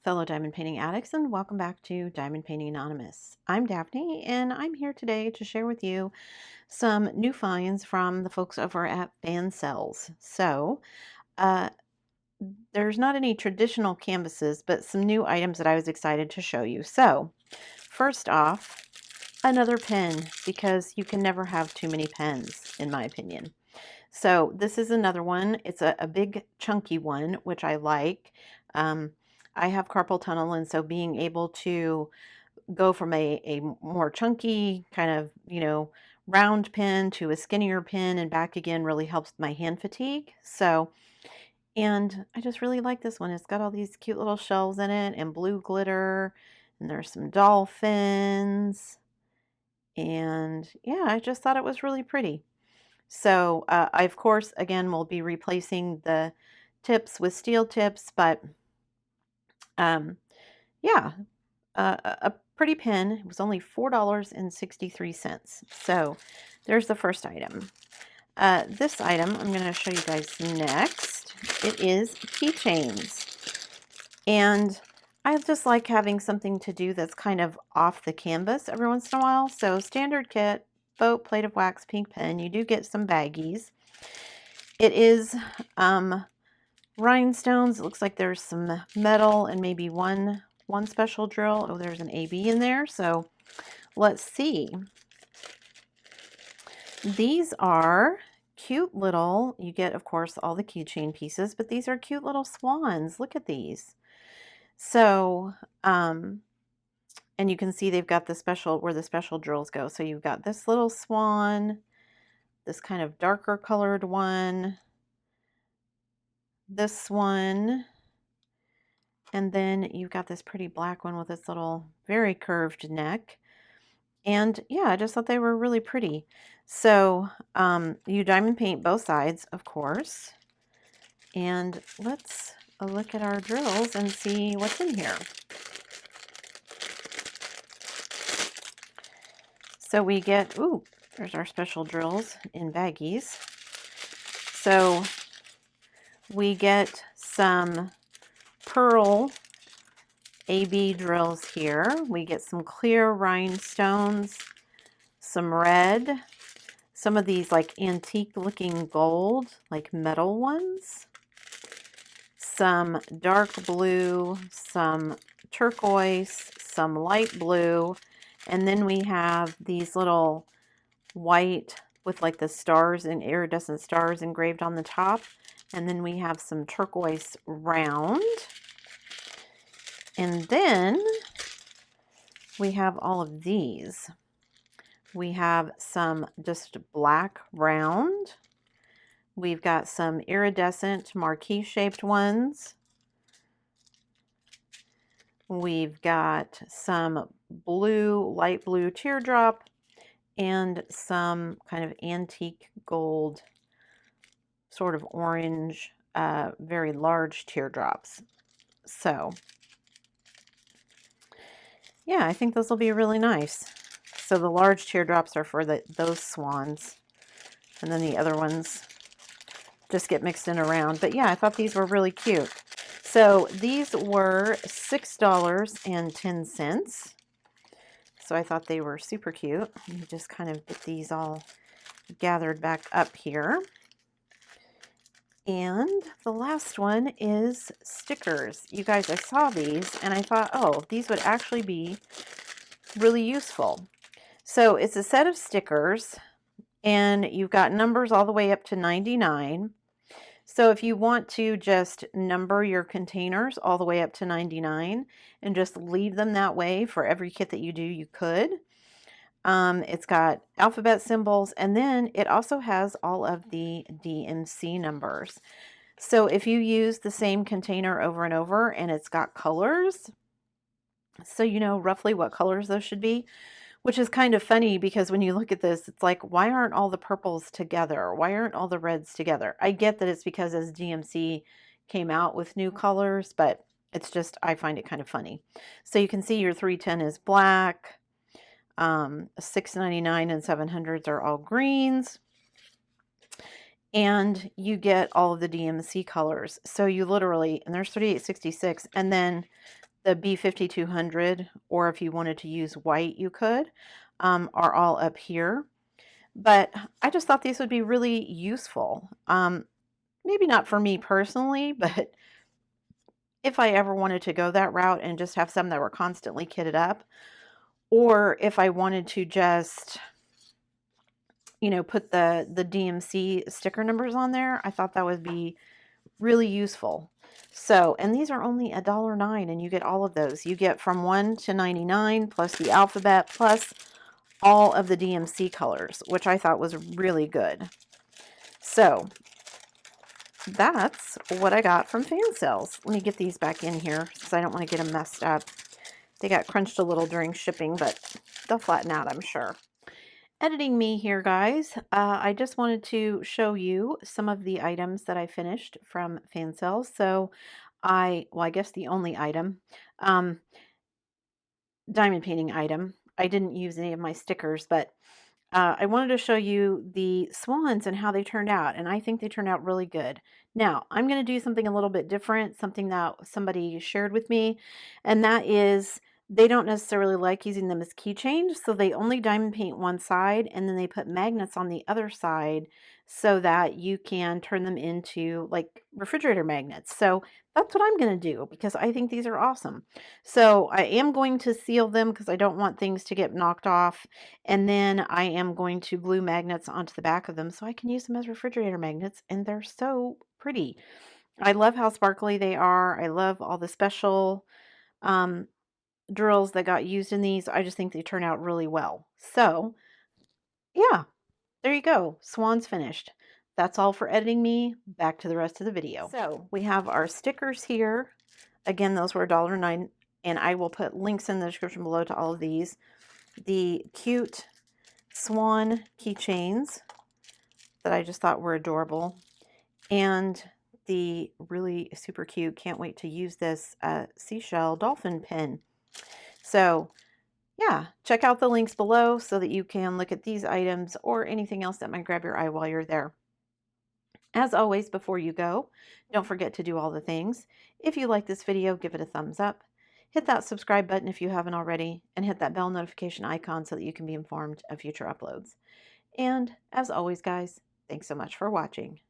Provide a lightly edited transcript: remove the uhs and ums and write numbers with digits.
fellow diamond painting addicts, and welcome back to Diamond Painting Anonymous. I'm Daphne, and I'm here today to share with you some new finds from the folks over at Fansells. Uh, there's not any traditional canvases, but some new items that I was excited to show you. So, first off, another pen, because you can never have too many pens, in my opinion. So this is another one. It's a big chunky one, which I like. Um, I have carpal tunnel, and so being able to go from a more chunky kind of, round pen to a skinnier pen and back again really helps my hand fatigue. So, and I just really like this one. It's got all these cute little shells in it and blue glitter, and there's some dolphins. And yeah, I just thought it was really pretty. So I, of course, again, will be replacing the tips with steel tips, but um, yeah, a pretty pen. It was only $4.63. So there's the first item. This item I'm going to show you guys next. It is keychains. And I just like having something to do that's kind of off the canvas every once in a while. So standard kit, boat, plate of wax, pink pen. You do get some baggies. It is rhinestones. It looks like there's some metal and maybe one special drill. Oh, there's an AB in there. So let's see. These are cute little, you get, of course, all the keychain pieces, but these are cute little swans. Look at these. So, and you can see they've got the special, where the special drills go. So you've got this little swan, this kind of darker colored one, this one, and then you've got this pretty black one with this little very curved neck. And yeah, I just thought they were really pretty. So you diamond paint both sides, of course. And let's look at our drills and see what's in here. So we get, ooh, there's our special drills in baggies. So we get some pearl AB drills here. We get some clear rhinestones, some red, some of these like antique looking gold, like metal ones, some dark blue, some turquoise, some light blue, and then we have these little white with like the stars and iridescent stars engraved on the top. And then we have some turquoise round. And then we have all of these. We have some just black round. We've got some iridescent marquee shaped ones. We've got some blue, light blue teardrop, and some kind of antique gold, sort of orange, very large teardrops. So yeah, I think those will be really nice. So the large teardrops are for those swans, and then the other ones just get mixed in around. But yeah, I thought these were really cute. So these were $6.10. So I thought they were super cute. Let me just kind of get these all gathered back up here. And the last one is stickers. You guys, I saw these and I thought, oh, these would actually be really useful. So it's a set of stickers, and you've got numbers all the way up to 99. So if you want to just number your containers all the way up to 99 and just leave them that way for every kit that you do, you could. It's got alphabet symbols, and then it also has all of the DMC numbers. So if you use the same container over and over and it's got colors, so you know roughly what colors those should be, which is kind of funny because when you look at this, it's like, why aren't all the purples together? Why aren't all the reds together? I get that it's because as DMC came out with new colors, but it's just, I find it kind of funny. So you can see your 310 is black, 699 and 700s are all greens, and you get all of the DMC colors. So you literally, and there's 3866, and then the B5200, or if you wanted to use white, you could, are all up here. But I just thought these would be really useful. Maybe not for me personally, but if I ever wanted to go that route and just have some that were constantly kitted up, or if I wanted to just, you know, put the DMC sticker numbers on there, I thought that would be really useful. So, and these are only $1.09, and you get all of those. You get from 1 to 99 plus the alphabet plus all of the DMC colors, which I thought was really good. So that's what I got from Fansells. Let me get these back in here because I don't want to get them messed up. They got crunched a little during shipping, but they'll flatten out, I'm sure. Editing me here, guys. I just wanted to show you some of the items that I finished from Fansells. So I guess the only item, diamond painting item. I didn't use any of my stickers, but I wanted to show you the swans and how they turned out, and I think they turned out really good. Now, I'm going to do something a little bit different, something that somebody shared with me, and that is they don't necessarily like using them as keychains, so they only diamond paint one side, and then they put magnets on the other side so that you can turn them into like refrigerator magnets. So that's what I'm going to do because I think these are awesome. So I am going to seal them because I don't want things to get knocked off. And then I am going to glue magnets onto the back of them so I can use them as refrigerator magnets. And they're so pretty. I love how sparkly they are. I love all the special drills that got used in these. I just think they turn out really well. So yeah, there you go. Swan's finished. That's all for editing me. Back to the rest of the video. So we have our stickers here. Again, those were $1.09, and I will put links in the description below to all of these. The cute swan keychains that I just thought were adorable, and the really super cute, can't wait to use this seashell dolphin pin. So yeah, check out the links below so that you can look at these items or anything else that might grab your eye while you're there. As always, before you go, don't forget to do all the things. If you like this video, give it a thumbs up. Hit that subscribe button if you haven't already, and hit that bell notification icon so that you can be informed of future uploads. And as always, guys, thanks so much for watching.